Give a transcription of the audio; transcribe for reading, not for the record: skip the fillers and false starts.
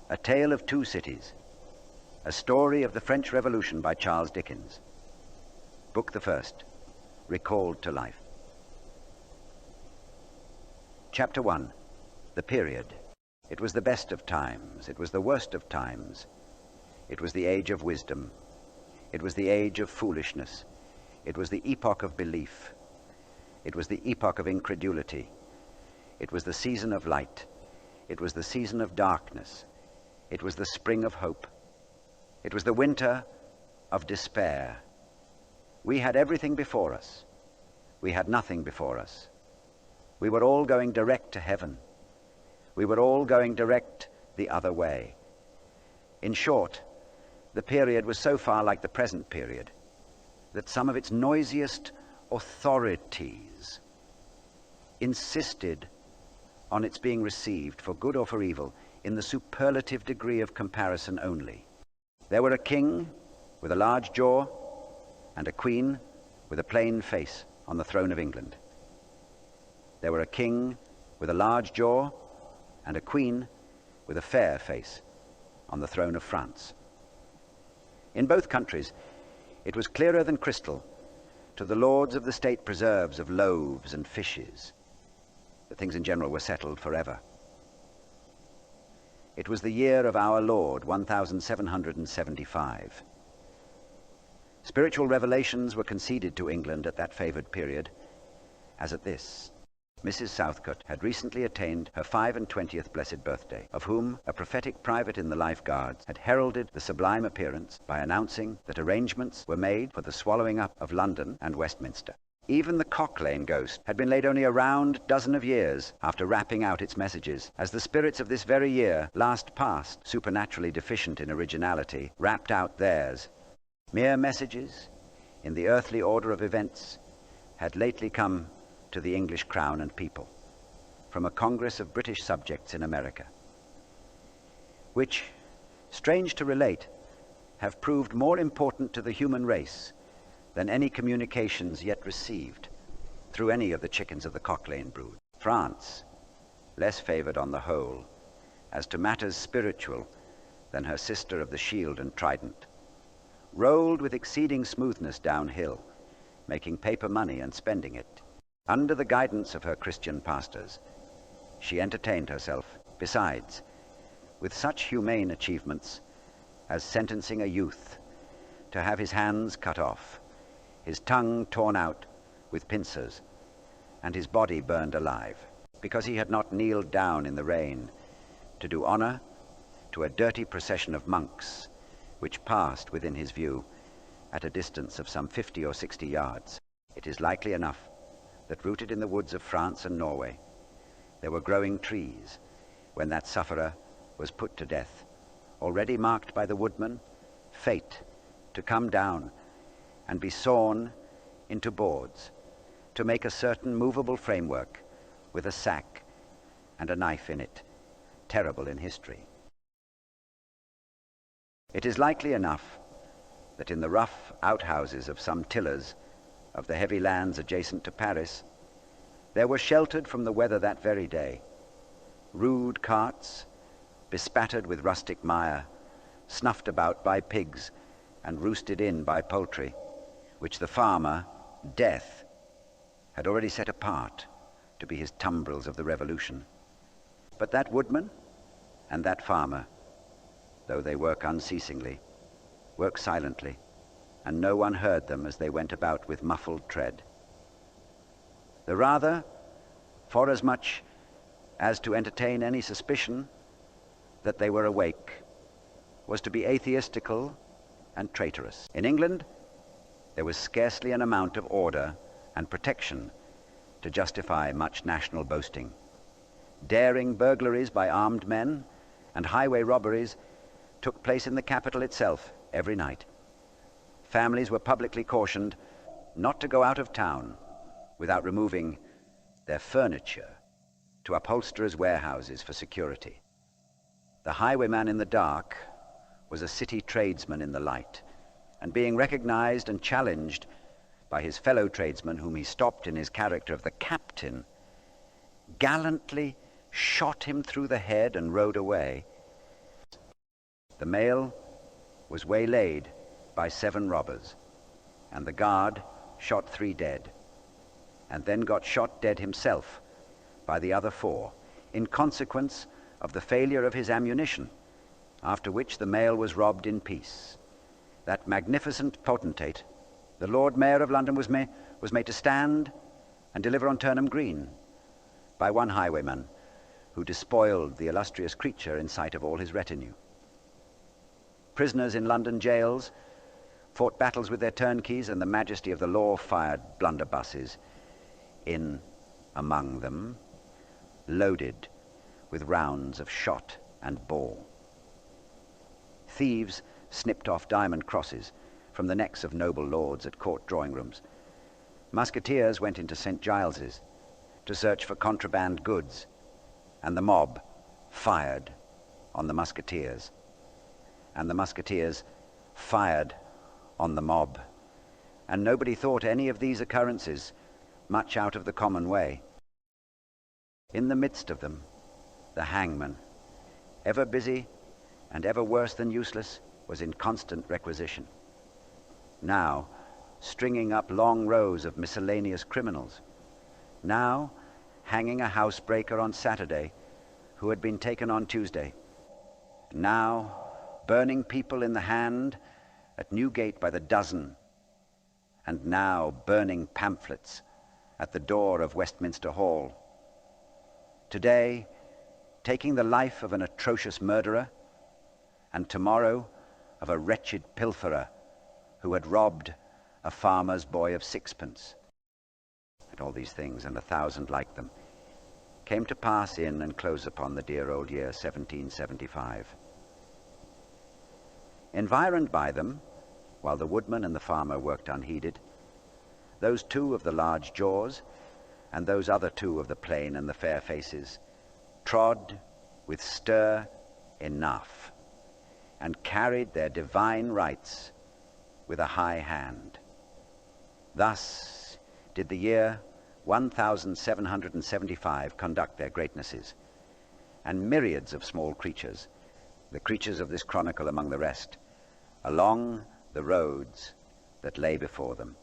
A Tale of Two Cities, a story of the French Revolution by Charles Dickens. Book the first, Recalled to Life. Chapter 1, The Period. It was the best of times, it was the worst of times. It was the age of wisdom. It was the age of foolishness. It was the epoch of belief. It was the epoch of incredulity. It was the season of light. It was the season of darkness. It was the spring of hope. It was the winter of despair. We had everything before us. We had nothing before us. We were all going direct to heaven. We were all going direct the other way. In short, the period was so far like the present period that some of its noisiest authorities insisted on its being received, for good or for evil, in the superlative degree of comparison only. There were a king with a large jaw and a queen with a plain face on the throne of England. There were a king with a large jaw and a queen with a fair face on the throne of France. In both countries, it was clearer than crystal to the lords of the state preserves of loaves and fishes that things in general were settled forever. It was the year of our Lord, 1775. Spiritual revelations were conceded to England at that favored period, as at this. Mrs. Southcote had recently attained her 25th blessed birthday, of whom a prophetic private in the Life Guards had heralded the sublime appearance by announcing that arrangements were made for the swallowing up of London and Westminster. Even the Cock Lane ghost had been laid only a round dozen of years after rapping out its messages, as the spirits of this very year, last past, supernaturally deficient in originality, rapped out theirs. Mere messages, in the earthly order of events, had lately come to the English crown and people, from a Congress of British subjects in America, which, strange to relate, have proved more important to the human race than any communications yet received through any of the chickens of the Cock Lane brood. France, less favored on the whole as to matters spiritual than her sister of the shield and trident, rolled with exceeding smoothness downhill, making paper money and spending it. Under the guidance of her Christian pastors, she entertained herself, besides, with such humane achievements as sentencing a youth to have his hands cut off, his tongue torn out with pincers, and his body burned alive, because he had not kneeled down in the rain to do honor to a dirty procession of monks which passed within his view at a distance of some 50 or 60 yards. It is likely enough that rooted in the woods of France and Norway, there were growing trees when that sufferer was put to death, already marked by the woodman, fate, to come down and be sawn into boards, to make a certain movable framework with a sack and a knife in it, terrible in history. It is likely enough that in the rough outhouses of some tillers of the heavy lands adjacent to Paris, there were sheltered from the weather that very day rude carts, bespattered with rustic mire, snuffed about by pigs and roosted in by poultry, which the farmer, Death, had already set apart to be his tumbrils of the Revolution. But that woodman and that farmer, though they work unceasingly, work silently, and no one heard them as they went about with muffled tread. The rather, forasmuch as to entertain any suspicion that they were awake, was to be atheistical and traitorous. In England, there was scarcely an amount of order and protection to justify much national boasting. Daring burglaries by armed men and highway robberies took place in the capital itself every night. Families were publicly cautioned not to go out of town without removing their furniture to upholsterers' warehouses for security. The highwayman in the dark was a city tradesman in the light, and being recognized and challenged by his fellow tradesmen, whom he stopped in his character of the captain, gallantly shot him through the head and rode away. The mail was waylaid by 7 robbers, and the guard shot 3 dead, and then got shot dead himself by the other 4, in consequence of the failure of his ammunition, after which the mail was robbed in peace. That magnificent potentate, the Lord Mayor of London, was made to stand and deliver on Turnham Green by one highwayman, who despoiled the illustrious creature in sight of all his retinue. Prisoners in London jails fought battles with their turnkeys, and the majesty of the law fired blunderbusses in among them, loaded with rounds of shot and ball. Thieves snipped off diamond crosses from the necks of noble lords at court drawing-rooms. Musketeers went into St. Giles's to search for contraband goods, and the mob fired on the musketeers, and the musketeers fired on the mob, and nobody thought any of these occurrences much out of the common way. In the midst of them, the hangman, ever busy and ever worse than useless, was in constant requisition. Now, stringing up long rows of miscellaneous criminals. Now, hanging a housebreaker on Saturday who had been taken on Tuesday. Now, burning people in the hand at Newgate by the dozen. And now, burning pamphlets at the door of Westminster Hall. Today, taking the life of an atrocious murderer, and tomorrow of a wretched pilferer who had robbed a farmer's boy of 6pence. And all these things, and 1,000 like them, came to pass in and close upon the dear old year 1775. Environed by them, while the woodman and the farmer worked unheeded, those 2 of the large jaws, and those other 2 of the plain and the fair faces, trod with stir enough, and carried their divine rights with a high hand. Thus did the year 1775 conduct their greatnesses, and myriads of small creatures, the creatures of this chronicle among the rest, along the roads that lay before them.